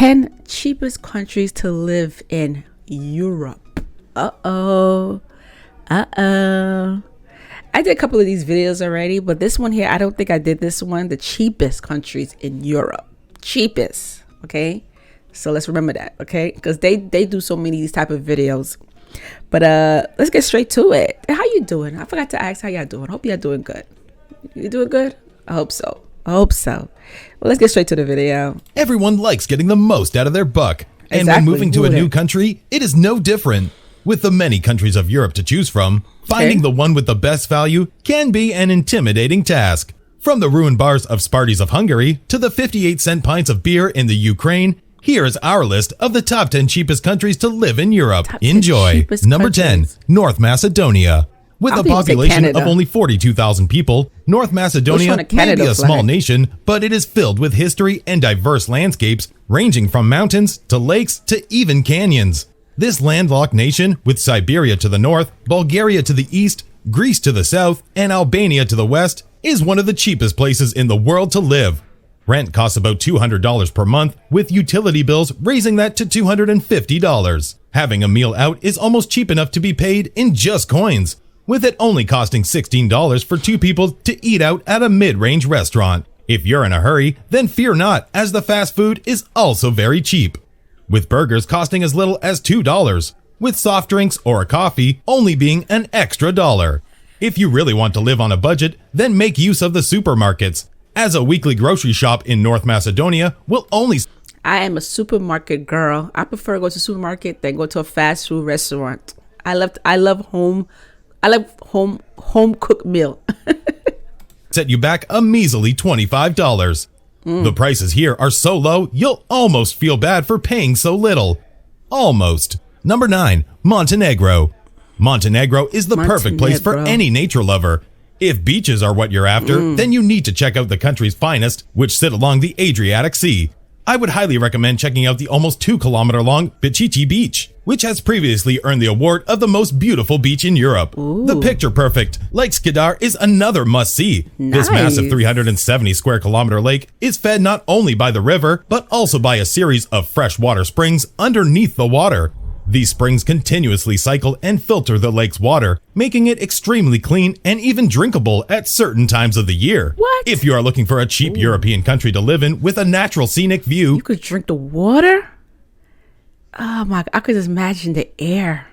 10 cheapest countries to live in Europe. Uh-oh. I did a couple of these videos already, but this one here, I don't think I did this one. The cheapest countries in Europe. Cheapest. Okay? So let's remember that, okay? Because they do so many of these type of videos. But let's get straight to it. How you doing? I forgot to ask how y'all doing. Hope y'all doing good. You doing good? I hope so. Well, let's get straight to the video. Everyone likes getting the most out of their buck. And Exactly. when moving to a new country, it is no different. With the many countries of Europe to choose from, finding the one with the best value can be an intimidating task. From the ruined bars of Sparties of Hungary to the 58-cent pints of beer in the Ukraine, here is our list of the top 10 cheapest countries to live in Europe. Enjoy. Number 10, North Macedonia. With a population of only 42,000 people, North Macedonia may be a small nation, but it is filled with history and diverse landscapes, ranging from mountains to lakes to even canyons. This landlocked nation, with Siberia to the north, Bulgaria to the east, Greece to the south, and Albania to the west, is one of the cheapest places in the world to live. Rent costs about $200 per month, with utility bills raising that to $250. Having a meal out is almost cheap enough to be paid in just coins, with it only costing $16 for two people to eat out at a mid-range restaurant. If you're in a hurry, then fear not, as the fast food is also very cheap, with burgers costing as little as $2, with soft drinks or a coffee only being an extra $1. If you really want to live on a budget, then make use of the supermarkets, as a weekly grocery shop in North Macedonia will only... I am a supermarket girl. I prefer to go to a supermarket than go to a fast food restaurant. I love home cooked meal. set you back a measly $25. The prices here are so low, you'll almost feel bad for paying so little. Almost. Number 9, Montenegro. Montenegro is the perfect place for any nature lover. If beaches are what you're after, then you need to check out the country's finest, which sit along the Adriatic Sea. I would highly recommend checking out the almost 2-kilometer-long Bichichi Beach, which has previously earned the award of the most beautiful beach in Europe. The picture-perfect Lake Skidar is another must-see. This massive 370-square-kilometer lake is fed not only by the river, but also by a series of freshwater springs underneath the water. These springs continuously cycle and filter the lake's water, making it extremely clean and even drinkable at certain times of the year. What? If you are looking for a cheap European country to live in with a natural scenic view... You could drink the water? Oh my, I could just imagine the air.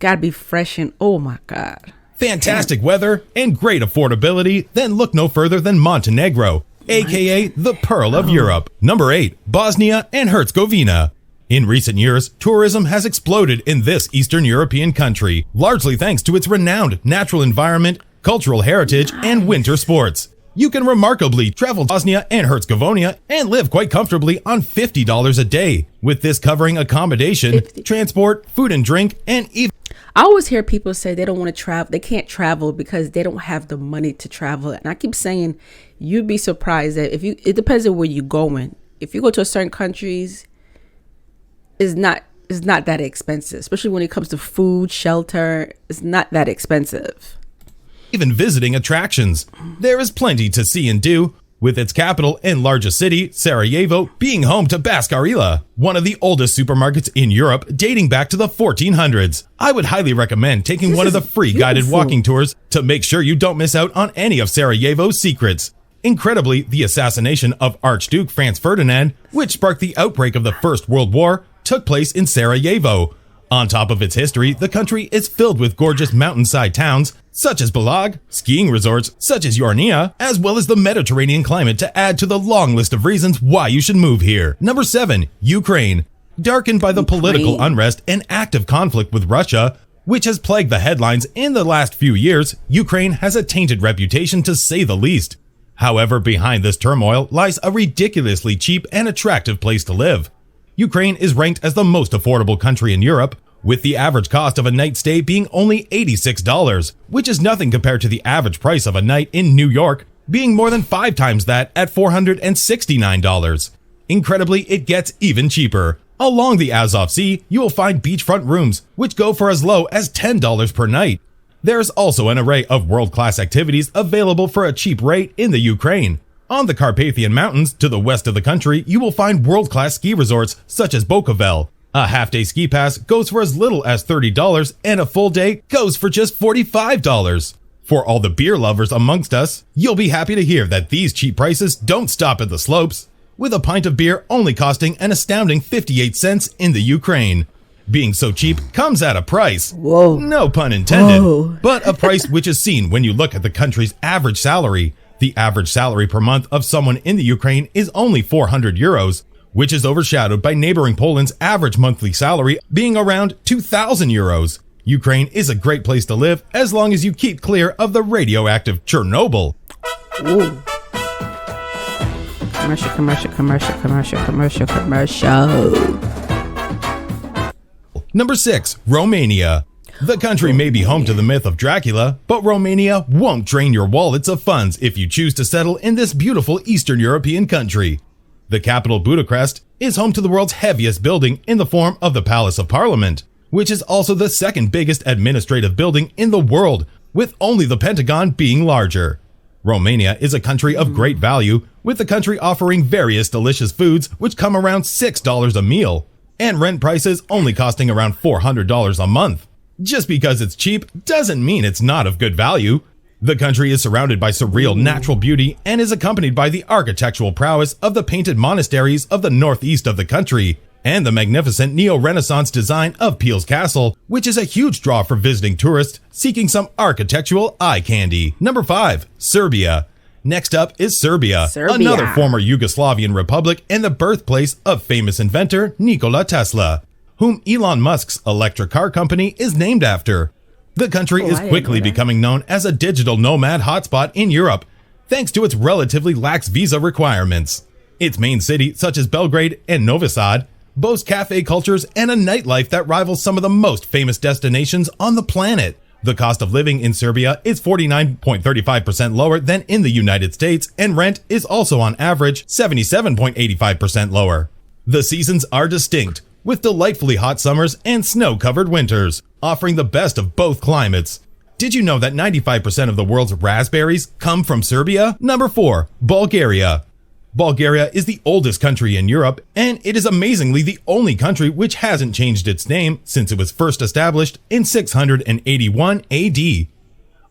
Gotta be fresh and oh my God. Fantastic weather and great affordability, then look no further than Montenegro, aka the Pearl of Europe. Number 8, Bosnia and Herzegovina. In recent years, tourism has exploded in this Eastern European country, largely thanks to its renowned natural environment, cultural heritage, and winter sports. You can remarkably travel to Bosnia and Herzegovina and live quite comfortably on $50 a day, with this covering accommodation, transport, food and drink, and even... I always hear people say they don't want to travel, they can't travel because they don't have the money to travel. And I keep saying, you'd be surprised that it depends on where you're going. If you go to a certain countries, is not that expensive, especially when it comes to food, shelter. It's not that expensive. Even visiting attractions. There is plenty to see and do, with its capital and largest city, Sarajevo, being home to Baskarila, one of the oldest supermarkets in Europe dating back to the 1400s. I would highly recommend taking one of the free guided walking tours to make sure you don't miss out on any of Sarajevo's secrets. Incredibly, the assassination of Archduke Franz Ferdinand, which sparked the outbreak of the First World War, took place in Sarajevo. On top of its history, the country is filled with gorgeous mountainside towns, such as Balag, skiing resorts, such as Yornia, as well as the Mediterranean climate to add to the long list of reasons why you should move here. Number 7, Ukraine. Darkened by the political unrest and active conflict with Russia, which has plagued the headlines in the last few years, Ukraine has a tainted reputation to say the least. However, behind this turmoil lies a ridiculously cheap and attractive place to live. Ukraine is ranked as the most affordable country in Europe, with the average cost of a night stay being only $86, which is nothing compared to the average price of a night in New York, being more than 5 times that at $469. Incredibly, it gets even cheaper. Along the Azov Sea, you will find beachfront rooms, which go for as low as $10 per night. There's also an array of world-class activities available for a cheap rate in the Ukraine. On the Carpathian Mountains to the west of the country, you will find world-class ski resorts such as Bukovel. A half-day ski pass goes for as little as $30 and a full day goes for just $45. For all the beer lovers amongst us, you'll be happy to hear that these cheap prices don't stop at the slopes, with a pint of beer only costing an astounding 58 cents in the Ukraine. Being so cheap comes at a price. Whoa. No pun intended. Whoa. But a price which is seen when you look at the country's average salary. The average salary per month of someone in the Ukraine is only 400 euros, which is overshadowed by neighboring Poland's average monthly salary being around 2,000 euros. Ukraine is a great place to live as long as you keep clear of the radioactive Chernobyl. Ooh. Commercial. Number 6. Romania. The country may be home to the myth of Dracula, but Romania won't drain your wallets of funds if you choose to settle in this beautiful Eastern European country. The capital, Budapest, is home to the world's heaviest building in the form of the Palace of Parliament, which is also the second biggest administrative building in the world, with only the Pentagon being larger. Romania is a country of great value, with the country offering various delicious foods which come around $6 a meal, and rent prices only costing around $400 a month. Just because it's cheap doesn't mean it's not of good value. The country is surrounded by surreal natural beauty and is accompanied by the architectural prowess of the painted monasteries of the northeast of the country, and the magnificent neo-Renaissance design of Peel's Castle, which is a huge draw for visiting tourists seeking some architectural eye candy. Number 5. Serbia. Next up is Serbia, another former Yugoslavian republic and the birthplace of famous inventor Nikola Tesla, whom Elon Musk's electric car company is named after. The country is quickly becoming known as a digital nomad hotspot in Europe, thanks to its relatively lax visa requirements. Its main cities, such as Belgrade and Novi Sad, boast cafe cultures and a nightlife that rivals some of the most famous destinations on the planet. The cost of living in Serbia is 49.35% lower than in the United States, and rent is also on average 77.85% lower. The seasons are distinct, with delightfully hot summers and snow-covered winters, offering the best of both climates. Did you know that 95% of the world's raspberries come from Serbia? Number 4. Bulgaria. Bulgaria is the oldest country in Europe, and it is amazingly the only country which hasn't changed its name since it was first established in 681 AD.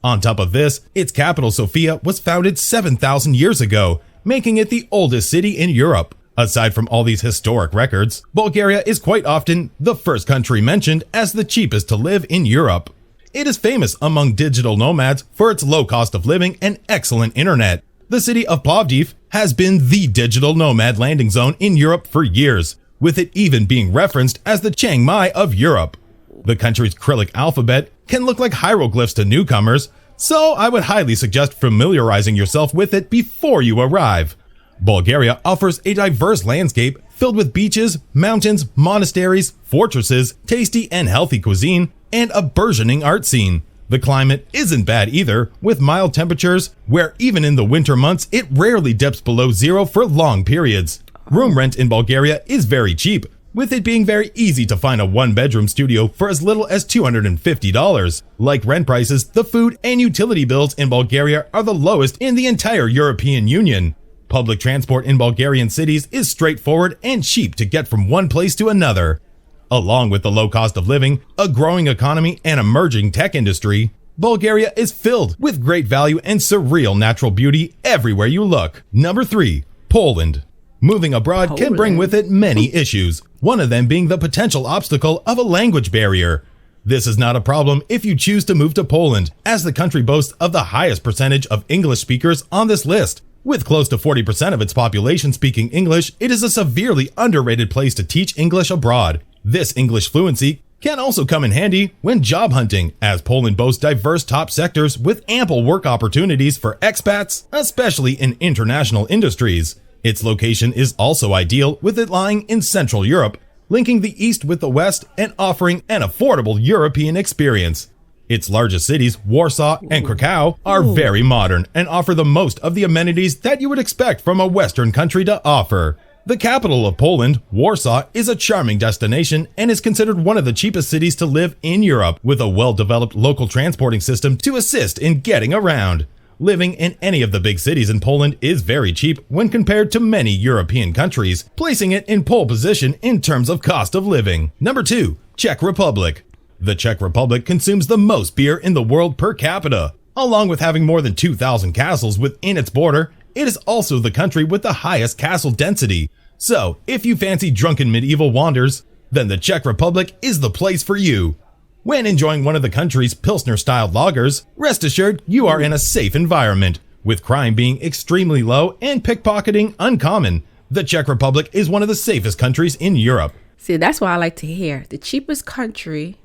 On top of this, its capital Sofia was founded 7,000 years ago, making it the oldest city in Europe. Aside from all these historic records, Bulgaria is quite often the first country mentioned as the cheapest to live in Europe. It is famous among digital nomads for its low cost of living and excellent internet. The city of Plovdiv has been the digital nomad landing zone in Europe for years, with it even being referenced as the Chiang Mai of Europe. The country's Cyrillic alphabet can look like hieroglyphs to newcomers, so I would highly suggest familiarizing yourself with it before you arrive. Bulgaria offers a diverse landscape filled with beaches, mountains, monasteries, fortresses, tasty and healthy cuisine, and a burgeoning art scene. The climate isn't bad either, with mild temperatures where even in the winter months it rarely dips below zero for long periods. Room rent in Bulgaria is very cheap, with it being very easy to find a one-bedroom studio for as little as $250. Like rent prices, the food and utility bills in Bulgaria are the lowest in the entire European Union. Public transport in Bulgarian cities is straightforward and cheap to get from one place to another. Along with the low cost of living, a growing economy, and emerging tech industry, Bulgaria is filled with great value and surreal natural beauty everywhere you look. Number 3. Poland. Moving abroad can bring with it many issues, one of them being the potential obstacle of a language barrier. This is not a problem if you choose to move to Poland, as the country boasts of the highest percentage of English speakers on this list. With close to 40% of its population speaking English, it is a severely underrated place to teach English abroad. This English fluency can also come in handy when job hunting, as Poland boasts diverse top sectors with ample work opportunities for expats, especially in international industries. Its location is also ideal, with it lying in Central Europe, linking the East with the West and offering an affordable European experience. Its largest cities, Warsaw and Krakow, are very modern and offer the most of the amenities that you would expect from a Western country to offer. The capital of Poland, Warsaw, is a charming destination and is considered one of the cheapest cities to live in Europe, with a well-developed local transporting system to assist in getting around. Living in any of the big cities in Poland is very cheap when compared to many European countries, placing it in pole position in terms of cost of living. Number 2, Czech Republic. The Czech Republic consumes the most beer in the world per capita. Along with having more than 2,000 castles within its border, it is also the country with the highest castle density. So, if you fancy drunken medieval wonders, then the Czech Republic is the place for you. When enjoying one of the country's Pilsner-styled lagers, rest assured you are in a safe environment. With crime being extremely low and pickpocketing uncommon, the Czech Republic is one of the safest countries in Europe. See, that's what I like to hear. The cheapest country,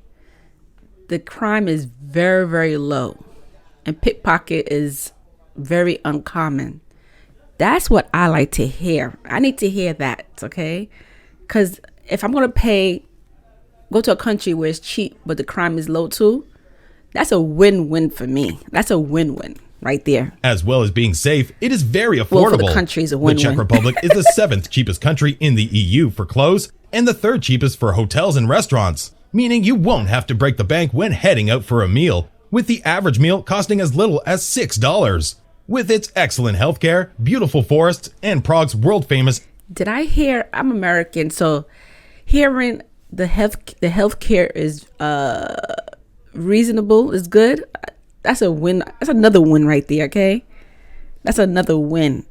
the crime is very, very low, and pickpocket is very uncommon. That's what I like to hear. I need to hear that, okay? Because if I'm going to go to a country where it's cheap, but the crime is low too, that's a win-win for me. That's a win-win right there. As well as being safe, it is very affordable. Well, for the country's a win-win. The Czech Republic is the 7th cheapest country in the EU for clothes and the 3rd cheapest for hotels and restaurants, meaning you won't have to break the bank when heading out for a meal, with the average meal costing as little as $6. With its excellent healthcare, beautiful forests, and Prague's world-famous... Did I hear... I'm American, so hearing the healthcare is reasonable, is good, that's a win. That's another win right there, okay? That's another win.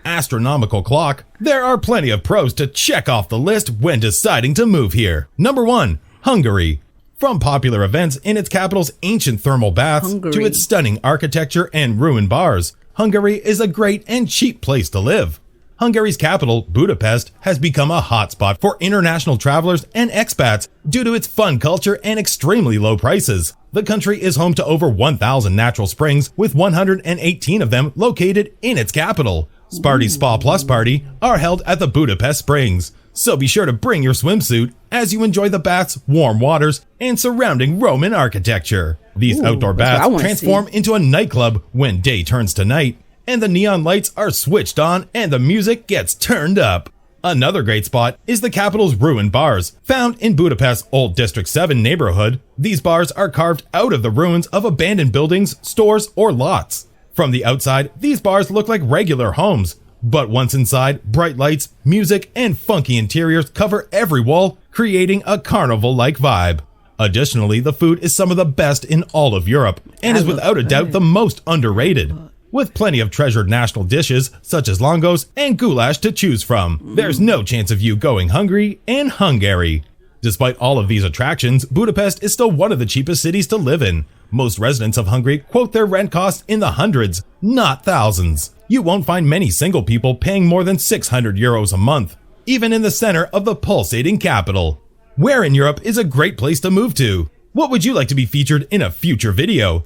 Astronomical clock. There are plenty of pros to check off the list when deciding to move here. Number 1, Hungary. From popular events in its capital's ancient thermal baths to its stunning architecture and ruined bars, Hungary is a great and cheap place to live. Hungary's capital, Budapest, has become a hotspot for international travelers and expats due to its fun culture and extremely low prices. The country is home to over 1,000 natural springs, with 118 of them located in its capital. Sparty's Spa Plus Party are held at the Budapest Springs, so be sure to bring your swimsuit as you enjoy the baths, warm waters, and surrounding Roman architecture. These outdoor baths transform into a nightclub when day turns to night, and the neon lights are switched on and the music gets turned up. Another great spot is the capital's ruined bars. Found in Budapest's Old District 7 neighborhood, these bars are carved out of the ruins of abandoned buildings, stores, or lots. From the outside, these bars look like regular homes, but once inside, bright lights, music, and funky interiors cover every wall, creating a carnival-like vibe. Additionally, the food is some of the best in all of Europe, and is without a doubt the most underrated. With plenty of treasured national dishes, such as langos and goulash to choose from, there's no chance of you going hungry in Hungary. Despite all of these attractions, Budapest is still one of the cheapest cities to live in. Most residents of Hungary quote their rent costs in the hundreds, not thousands. You won't find many single people paying more than 600 euros a month, even in the center of the pulsating capital. Where in Europe is a great place to move to? What would you like to be featured in a future video?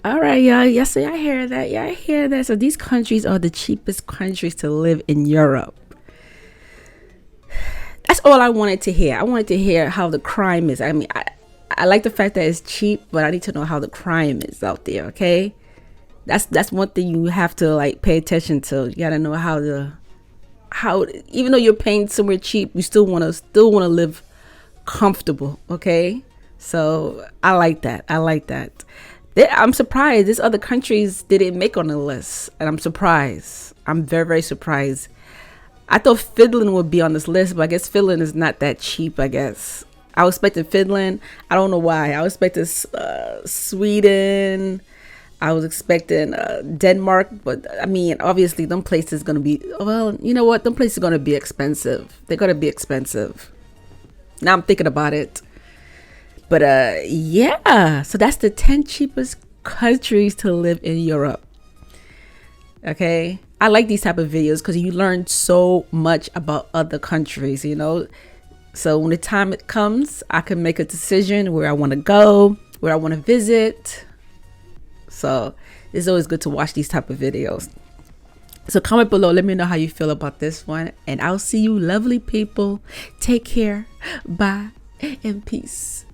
All right, y'all. Yes, I hear that. Yeah, I hear that. So these countries are the cheapest countries to live in Europe. That's all I wanted to hear. I wanted to hear how the crime is. I mean, I like the fact that it's cheap, but I need to know how the crime is out there, okay? That's one thing you have to like pay attention to. You gotta know how even though you're paying somewhere cheap, you still wanna live comfortable, okay? So I like that. I'm surprised these other countries didn't make on the list, and I'm surprised. I'm very, very surprised. I thought Finland would be on this list, but I guess Finland is not that cheap, I guess. I was expecting Finland. I don't know why. I was expecting Sweden. I was expecting Denmark, but I mean, obviously, them places going to be, well, you know what? Them places are going to be expensive. They're going to be expensive. Now I'm thinking about it. But yeah, so that's the 10 cheapest countries to live in Europe. Okay. I like these type of videos because you learn so much about other countries, you know. So when the time it comes, I can make a decision where I want to go, where I want to visit. So it's always good to watch these type of videos. So comment below. Let me know how you feel about this one. And I'll see you lovely people. Take care. Bye. And peace.